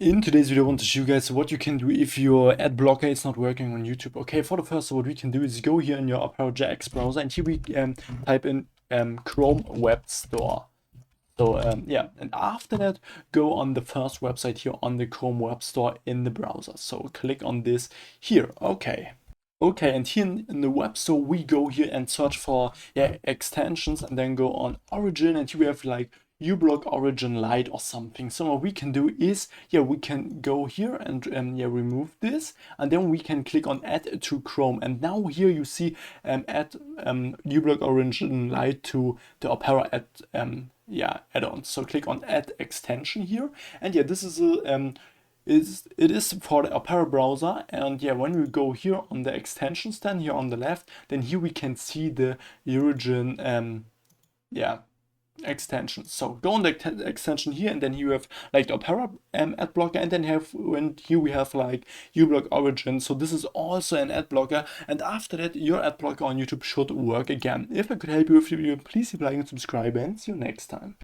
In today's video, I want to show you guys what you can do if your ad blocker is not working on YouTube. Okay, for the first, what we can do is go here in your Opera JX browser, and here we type in Chrome Web Store. So yeah, and after that, go on the first website here on the Chrome Web Store in the browser. So click on this here. Okay. Okay, and here in the web store, we go here and search for extensions, and then go on Origin, and here we have like uBlock Origin Lite or something. So what we can do is, we can go here and remove this, and then we can click on Add to Chrome. And now here you see add uBlock Origin Lite to the Opera add-on. So click on Add Extension here, and this is a it is for the Opera browser. And when we go here on the extension stand here on the left, then here we can see the Origin extension. So go on the extension here, and then here you have like the Opera ad blocker, and then here we have like uBlock Origin. So this is also an ad blocker, and after that your ad blocker on YouTube should work again. If I could help you with the video, please leave a like and subscribe, and see you next time.